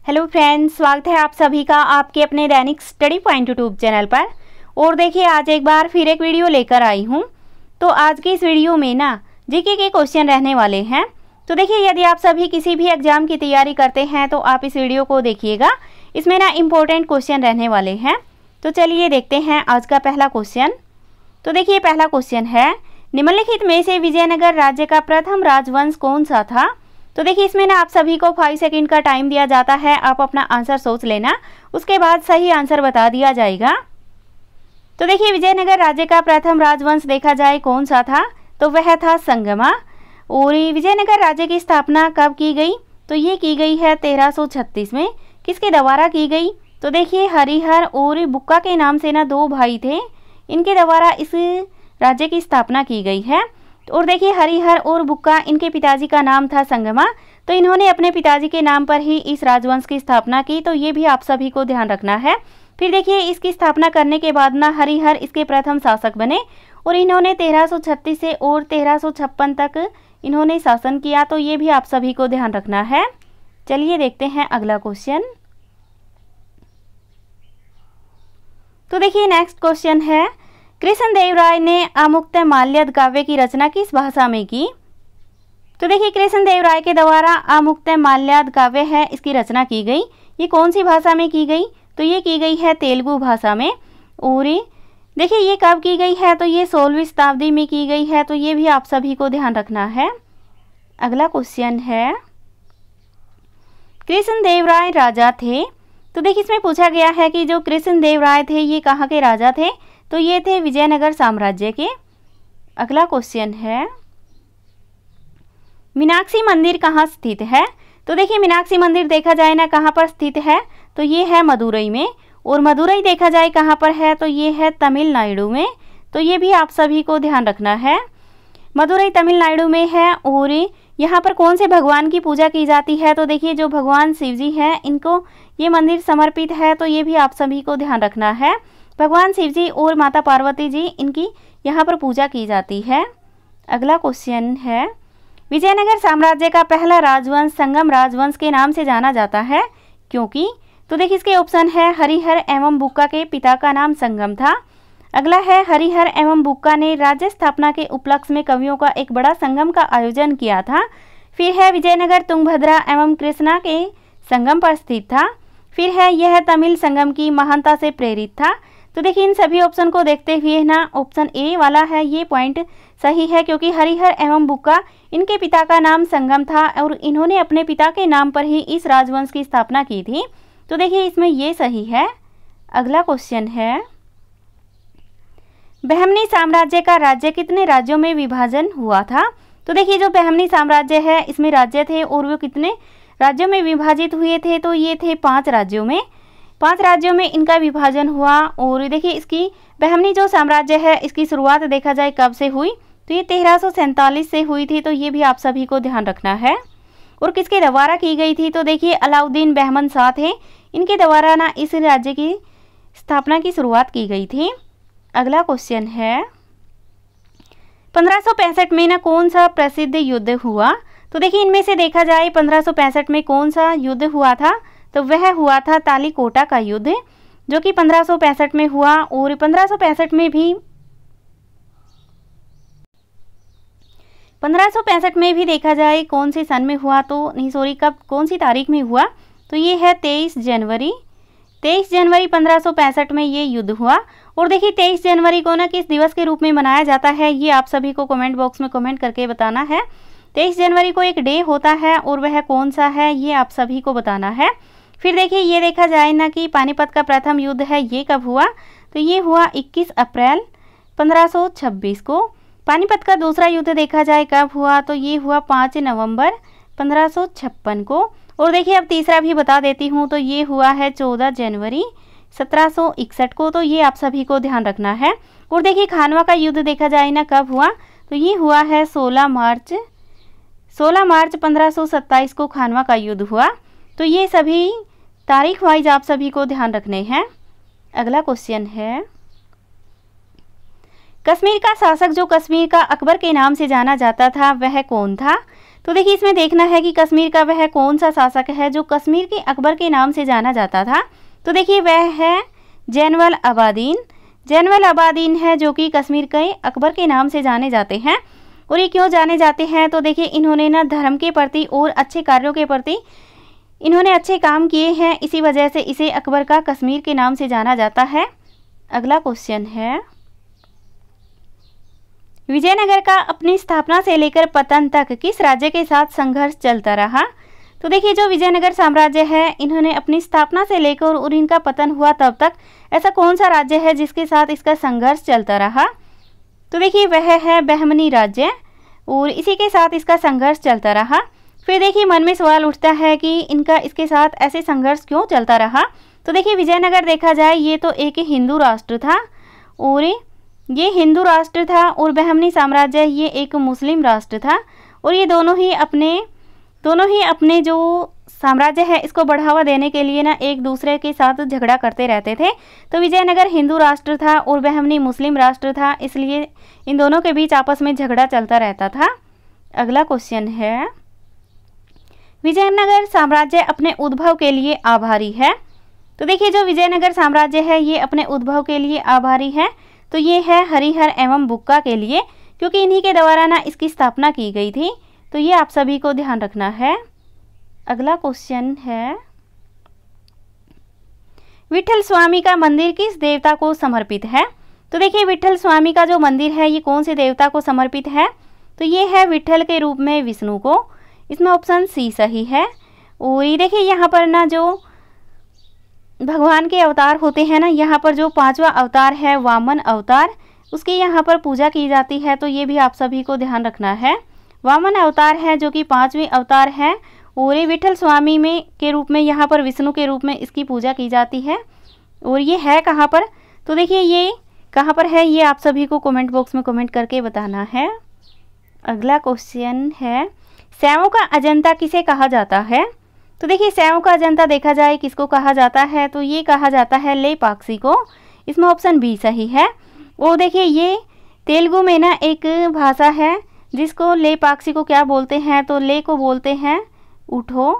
Hello friends, स्वागत है आप सभी का आपके अपने दैनिक स्टडी पॉइंट यूट्यूब चैनल पर। और देखिए आज एक बार फिर एक वीडियो लेकर आई हूँ। तो आज की इस वीडियो में ना जीके के क्वेश्चन रहने वाले हैं। तो देखिए यदि आप सभी किसी भी एग्जाम की तैयारी करते हैं तो आप इस वीडियो को देखिएगा, इसमें ना इम्पोर्टेंट क्वेश्चन रहने वाले हैं। तो चलिए देखते हैं आज का पहला क्वेश्चन। तो देखिए पहला क्वेश्चन है, निम्नलिखित में से विजयनगर राज्य का प्रथम राजवंश कौन सा था। तो देखिए इसमें ना आप सभी को 5 सेकंड का टाइम दिया जाता है, आप अपना आंसर सोच लेना, उसके बाद सही आंसर बता दिया जाएगा। तो देखिए विजयनगर राज्य का प्रथम राजवंश देखा जाए कौन सा था, तो वह था संगमा। और विजयनगर राज्य की स्थापना कब की गई, तो ये की गई है 1336 में। किसके द्वारा की गई, तो देखिए हरिहर और बुक्का के नाम से ना 2 भाई थे, इनके द्वारा इस राज्य की स्थापना की गई है। और देखिए हरिहर और बुक्का, इनके पिताजी का नाम था संगमा, तो इन्होंने अपने पिताजी के नाम पर ही इस राजवंश की स्थापना की। तो ये भी आप सभी को ध्यान रखना है। फिर देखिए इसकी स्थापना करने के बाद ना हरिहर इसके प्रथम शासक बने और इन्होंने 1336 से और 1356 तक इन्होंने शासन किया। तो ये भी आप सभी को ध्यान रखना है। चलिए देखते हैं अगला क्वेश्चन। तो देखिए नेक्स्ट क्वेश्चन है, कृष्णदेवराय ने अमुक्तमाल्यद काव्य की रचना किस भाषा में की। तो देखिए कृष्णदेवराय के द्वारा अमुक्तमाल्यद काव्य है, इसकी रचना की गई। ये कौन सी भाषा में की गई, तो ये की गई है तेलुगु भाषा में। और देखिए ये कब की गई है, तो ये 16वीं शताब्दी में की गई है। तो ये भी आप सभी को ध्यान रखना है। अगला क्वेश्चन है, कृष्णदेवराय राजा थे। तो देखिए इसमें पूछा गया है कि जो कृष्णदेवराय थे ये कहाँ के राजा थे, तो ये थे विजयनगर साम्राज्य के। अगला क्वेश्चन है, मीनाक्षी मंदिर कहाँ स्थित है। तो देखिए मीनाक्षी मंदिर देखा जाए ना कहाँ पर स्थित है, तो ये है मदुरई में। और मदुरई देखा जाए कहाँ पर है, तो ये है तमिलनाडु में। तो ये भी आप सभी को ध्यान रखना है, मदुरई तमिलनाडु में है। और यहाँ पर कौन से भगवान की पूजा की जाती है, तो देखिए जो भगवान शिव जी हैं इनको ये मंदिर समर्पित है। तो ये भी आप सभी को ध्यान रखना है, भगवान शिव जी और माता पार्वती जी, इनकी यहाँ पर पूजा की जाती है। अगला क्वेश्चन है, विजयनगर साम्राज्य का पहला राजवंश संगम राजवंश के नाम से जाना जाता है क्योंकि। तो देखिए इसके ऑप्शन है, हरिहर एवं बुक्का के पिता का नाम संगम था। अगला है, हरिहर एवं बुक्का ने राज्य स्थापना के उपलक्ष्य में कवियों का एक बड़ा संगम का आयोजन किया था। फिर है, विजयनगर तुंगभद्रा एवं कृष्णा के संगम पर स्थित था। फिर है, यह तमिल संगम की महानता से प्रेरित था। तो देखिए इन सभी ऑप्शन को देखते हुए ना ऑप्शन ए वाला है ये पॉइंट सही है, क्योंकि हरिहर एवं बुक्का, इनके पिता का नाम संगम था और इन्होंने अपने पिता के नाम पर ही इस राजवंश की स्थापना की थी। तो देखिए इसमें ये सही है। अगला क्वेश्चन है, बहमनी साम्राज्य का राज्य कितने राज्यों में विभाजन हुआ था। तो देखिए जो बहमनी साम्राज्य है इसमें राज्य थे और वो कितने राज्यों में विभाजित हुए थे, तो ये थे 5 राज्यों में। 5 राज्यों में इनका विभाजन हुआ। और देखिए इसकी बहमनी जो साम्राज्य है इसकी शुरुआत देखा जाए कब से हुई, तो ये 1347 से हुई थी। तो ये भी आप सभी को ध्यान रखना है। और किसके द्वारा की गई थी, तो देखिए अलाउद्दीन बहमन शाह थे, इनके द्वारा ना इस राज्य की स्थापना की शुरुआत की गई थी। अगला क्वेश्चन है, 1565 में ना कौन सा प्रसिद्ध युद्ध हुआ। तो देखिए इनमें से देखा जाए 1565 में कौन सा युद्ध हुआ था, तो वह हुआ था तालीकोटा का युद्ध, जो कि 1565 में हुआ। और 1565 में भी 1565 में भी देखा जाए कौन से सन में हुआ, तो नहीं सॉरी कब कौन सी तारीख में हुआ, तो ये है 23 जनवरी 1565 में ये युद्ध हुआ। और देखिए 23 जनवरी को ना किस दिवस के रूप में मनाया जाता है, ये आप सभी को कमेंट बॉक्स में कमेंट करके बताना है। 23 जनवरी को एक डे होता है और वह कौन सा है, ये आप सभी को बताना है। फिर देखिए ये देखा जाए ना कि पानीपत का प्रथम युद्ध है ये कब हुआ, तो ये हुआ 21 अप्रैल 1526 को। पानीपत का दूसरा युद्ध देखा जाए कब हुआ, तो ये हुआ 5 नवंबर 1556 को। और देखिए अब तीसरा भी बता देती हूँ, तो ये हुआ है 14 जनवरी 1761 को। तो ये आप सभी को ध्यान रखना है। और देखिए खानवा का युद्ध देखा जाए ना कब हुआ, तो ये हुआ है 16 मार्च 1527 को खानवा का युद्ध हुआ। तो ये सभी तारीख वाइज आप सभी को ध्यान रखने हैं। अगला क्वेश्चन है, कश्मीर का शासक जो कश्मीर का अकबर के नाम से जाना जाता था वह कौन था। तो देखिए इसमें देखना है कि कश्मीर का वह कौन सा शासक है जो कश्मीर के अकबर के नाम से जाना जाता था। तो देखिए वह है जैनुल आबदीन। जैनुल आबदीन है जो कि कश्मीर के अकबर के नाम से जाने जाते हैं। और ये क्यों जाने जाते हैं, तो देखिए इन्होंने ना धर्म के प्रति और अच्छे कार्यों के प्रति इन्होंने अच्छे काम किए हैं, इसी वजह से इसे अकबर का कश्मीर के नाम से जाना जाता है। अगला क्वेश्चन है, विजयनगर का अपनी स्थापना से लेकर पतन तक किस राज्य के साथ संघर्ष चलता रहा। तो देखिए जो विजयनगर साम्राज्य है, इन्होंने अपनी स्थापना से लेकर और इनका पतन हुआ तब तक ऐसा कौन सा राज्य है जिसके साथ इसका संघर्ष चलता रहा। तो देखिए वह है बहमनी राज्य और इसी के साथ इसका संघर्ष चलता रहा। फिर देखिए मन में सवाल उठता है कि इनका इसके साथ ऐसे संघर्ष क्यों चलता रहा। तो देखिए विजयनगर देखा जाए ये तो एक हिंदू राष्ट्र था और ये हिंदू राष्ट्र था और बहमनी साम्राज्य ये एक मुस्लिम राष्ट्र था और ये दोनों ही अपने जो साम्राज्य है इसको बढ़ावा देने के लिए ना एक दूसरे के साथ झगड़ा करते रहते थे। तो विजयनगर हिंदू राष्ट्र था और बहमनी मुस्लिम राष्ट्र था, इसलिए इन दोनों के बीच आपस में झगड़ा चलता रहता था। अगला क्वेश्चन है, विजयनगर साम्राज्य अपने उद्भव के लिए आभारी है। तो देखिए जो विजयनगर साम्राज्य है ये अपने उद्भव के लिए आभारी है। तो ये है हरिहर एवं बुक्का के लिए, क्योंकि इन्हीं के द्वारा ना इसकी स्थापना की गई थी। तो ये आप सभी को ध्यान रखना है। अगला क्वेश्चन है, विठल स्वामी का मंदिर किस देवता को समर्पित है। तो देखिए विठल स्वामी का जो मंदिर है ये कौन से देवता को समर्पित है। तो ये है विठल के रूप में विष्णु को। इसमें ऑप्शन सी सही है। और ये देखिए यहाँ पर ना जो भगवान के अवतार होते हैं ना, यहाँ पर जो 5वां अवतार है वामन अवतार, उसकी यहाँ पर पूजा की जाती है। तो ये भी आप सभी को ध्यान रखना है। वामन अवतार है जो कि 5वें अवतार है और ये विठल स्वामी में के रूप में यहाँ पर विष्णु के रूप में इसकी पूजा की जाती है। और ये है कहाँ पर, तो देखिए ये कहाँ पर है ये आप सभी को कमेंट बॉक्स में कमेंट करके बताना है। अगला क्वेश्चन है, सैमों का अजंता किसे कहा जाता है। तो देखिए सैमों का अजंता देखा जाए किसको कहा जाता है, तो ये कहा जाता है लेपाक्षी को। इसमें ऑप्शन बी सही है। और देखिए ये तेलुगु में ना एक भाषा है जिसको लेपाक्षी को क्या बोलते हैं, तो ले को बोलते हैं उठो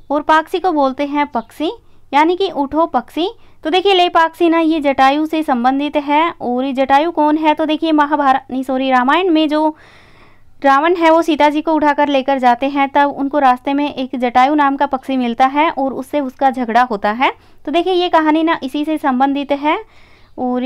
और पाक्षी को बोलते हैं पक्षी, यानी कि उठो पक्षी। तो देखिए लेपाक्षी ना ये जटायु से संबंधित है। और ये जटायु कौन है, तो देखिए रामायण में जो रावण है वो सीता जी को उठाकर लेकर जाते हैं, तब उनको रास्ते में एक जटायु नाम का पक्षी मिलता है और उससे उसका झगड़ा होता है। तो देखिए ये कहानी ना इसी से संबंधित है। और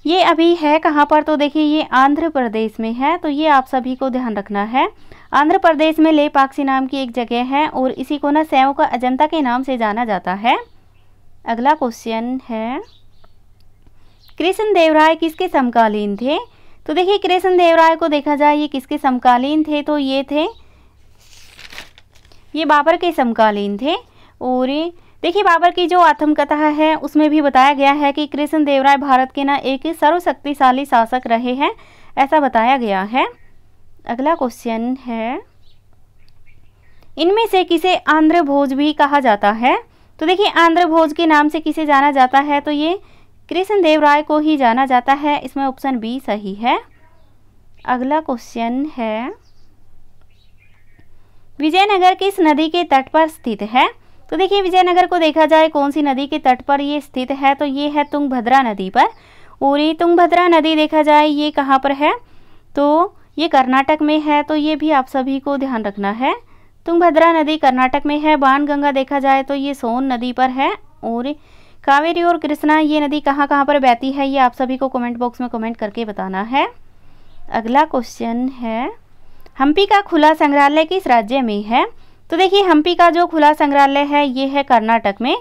ये अभी है कहाँ पर, तो देखिए ये आंध्र प्रदेश में है। तो ये आप सभी को ध्यान रखना है। आंध्र प्रदेश में लेपाक्षी नाम की एक जगह है और इसी को ना सैमों का अजंता के नाम से जाना जाता है। अगला क्वेश्चन है, कृष्णदेवराय किसके समकालीन थे। तो देखिए कृष्णदेवराय को देखा जाए ये किसके समकालीन थे, तो ये बाबर के समकालीन थे। और देखिए बाबर की जो आत्मकथा है उसमें भी बताया गया है कि कृष्णदेवराय भारत के ना एक सर्वशक्तिशाली शासक रहे हैं, ऐसा बताया गया है। अगला क्वेश्चन है, इनमें से किसे आंध्र भोज भी कहा जाता है। तो देखिए आंध्र भोज के नाम से किसे जाना जाता है, तो ये कृष्णदेवराय को ही जाना जाता है। इसमें ऑप्शन बी सही है। अगला क्वेश्चन है, विजयनगर किस नदी के तट पर स्थित है। तो देखिए विजयनगर को देखा जाए कौन सी नदी के तट पर ये स्थित है, तो ये है तुंगभद्रा नदी पर। और ये तुंगभद्रा नदी देखा जाए ये कहाँ पर है, तो ये कर्नाटक में है। तो ये भी आप सभी को ध्यान रखना है। तुंगभद्रा नदी कर्नाटक में है। बाणगंगा देखा जाए तो ये सोन नदी पर है। और कावेरी और कृष्णा ये नदी कहाँ कहाँ पर बहती है, ये आप सभी को कमेंट बॉक्स में कमेंट करके बताना है। अगला क्वेश्चन है, हम्पी का खुला संग्रहालय किस राज्य में है। तो देखिए हम्पी का जो खुला संग्रहालय है ये है कर्नाटक में।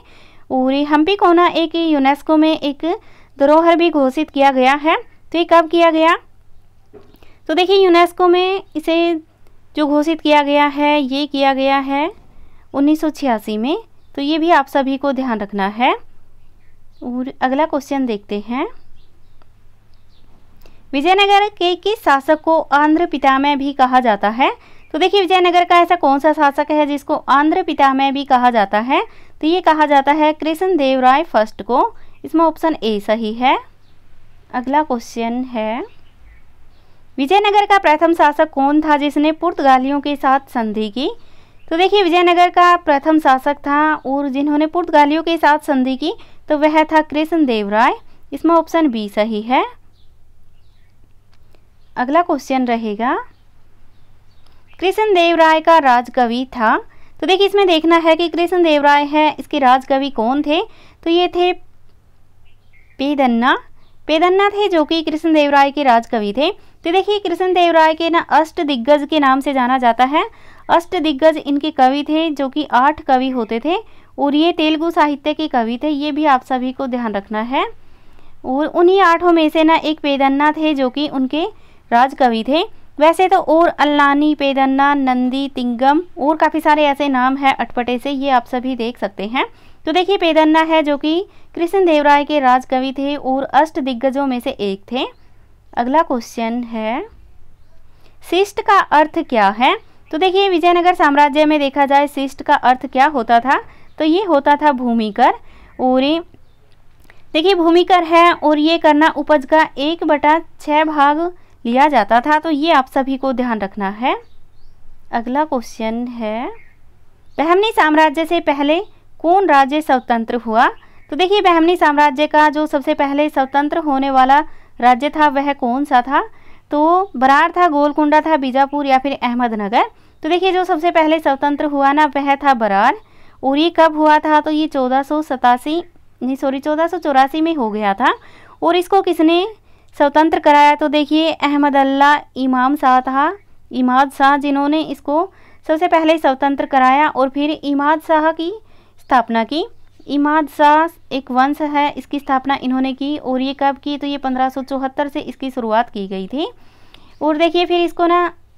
और हम्पी को ना एक यूनेस्को में एक धरोहर भी घोषित किया गया है। तो ये कब किया गया, तो देखिए यूनेस्को में इसे जो घोषित किया गया है ये किया गया है 1986 में। तो ये भी आप सभी को ध्यान रखना है। और अगला क्वेश्चन देखते हैं, विजयनगर के किस शासक को आंध्र पितामह भी कहा जाता है। तो देखिए विजयनगर का ऐसा कौन सा शासक है जिसको आंध्र पितामह भी कहा जाता है, तो ये कहा जाता है कृष्णदेवराय फर्स्ट को। इसमें ऑप्शन ए सही है। अगला क्वेश्चन है, विजयनगर का प्रथम शासक कौन था जिसने पुर्तगालियों के साथ संधि की? तो देखिए विजयनगर का प्रथम शासक था और जिन्होंने पुर्तगालियों के साथ संधि की तो वह था कृष्णदेवराय। इसमें ऑप्शन बी सही है। अगला क्वेश्चन रहेगा, कृष्णदेवराय का राजकवि था। तो देखिए इसमें देखना है कि कृष्णदेवराय है, इसके राजकवि कौन थे? तो ये थे पेदन्ना थे जो कि कृष्णदेवराय के राजकवि थे। तो देखिए कृष्णदेवराय के ना अष्टदिग्गज के नाम से जाना जाता है। अष्टदिग्गज इनके कवि थे जो कि 8 कवि होते थे और ये तेलुगु साहित्य के कवि थे, ये भी आप सभी को ध्यान रखना है। और उन्हीं 8 में से ना एक पेदन्ना थे जो कि उनके राजकवि थे। वैसे तो और अल्लानी, पेदन्ना, नंदी, तिंगम और काफ़ी सारे ऐसे नाम हैं अटपटे से, ये आप सभी देख सकते हैं। तो देखिए पेदन्ना है जो कि कृष्णदेवराय के राजकवि थे और अष्टदिग्गजों में से एक थे। अगला क्वेश्चन है, शिष्ट का अर्थ क्या है? तो देखिए विजयनगर साम्राज्य में देखा जाए शिष्ट का अर्थ क्या होता था? तो ये होता था भूमिकर। और देखिए भूमिकर है और ये करना उपज का 1/6 भाग लिया जाता था, तो ये आप सभी को ध्यान रखना है। अगला क्वेश्चन है, बहमनी साम्राज्य से पहले कौन राज्य स्वतंत्र हुआ? तो देखिए बहमनी साम्राज्य का जो सबसे पहले स्वतंत्र होने वाला राज्य था वह कौन सा था? तो बरार था, गोलकुंडा था, बीजापुर या फिर अहमदनगर। तो देखिए जो सबसे पहले स्वतंत्र हुआ ना वह था बरार। और ये कब हुआ था? तो ये 1484 में हो गया था। और इसको किसने स्वतंत्र कराया? तो देखिए अहमदुल्ला इमाद शाह जिन्होंने इसको सबसे पहले स्वतंत्र कराया और फिर इमाद शाह की स्थापना की। इमाद शाह एक वंश है, इसकी स्थापना इन्होंने की। और ये कब की? तो ये 1574 से इसकी शुरुआत की गई थी। और देखिए फिर इसको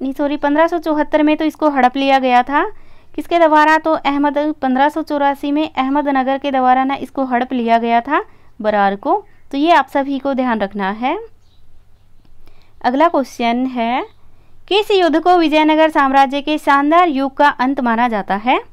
1574 में तो इसको हड़प लिया गया था। किसके द्वारा? तो 1584 में अहमदनगर के द्वारा ना इसको हड़प लिया गया था बरार को। तो ये आप सभी को ध्यान रखना है। अगला क्वेश्चन है, किस युद्ध को विजयनगर साम्राज्य के शानदार युग का अंत माना जाता है?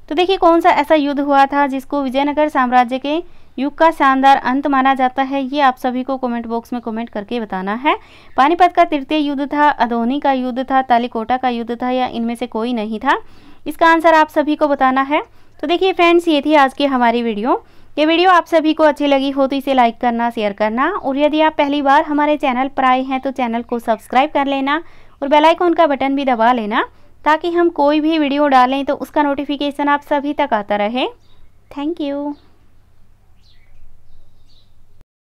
तो देखिए कौन सा ऐसा युद्ध हुआ था जिसको विजयनगर साम्राज्य के युग का शानदार अंत माना जाता है? ये आप सभी को कमेंट बॉक्स में कमेंट करके बताना है। पानीपत का तृतीय युद्ध था, अदोनी का युद्ध था, तालीकोटा का युद्ध था या इनमें से कोई नहीं था? इसका आंसर आप सभी को बताना है। तो देखिए फ्रेंड्स, ये थी आज की हमारी वीडियो। ये वीडियो आप सभी को अच्छी लगी हो तो इसे लाइक करना, शेयर करना और यदि आप पहली बार हमारे चैनल पर आए हैं तो चैनल को सब्सक्राइब कर लेना और बेल आइकन का बटन भी दबा लेना ताकि हम कोई भी वीडियो डालें तो उसका नोटिफिकेशन आप सभी तक आता रहे। Thank you.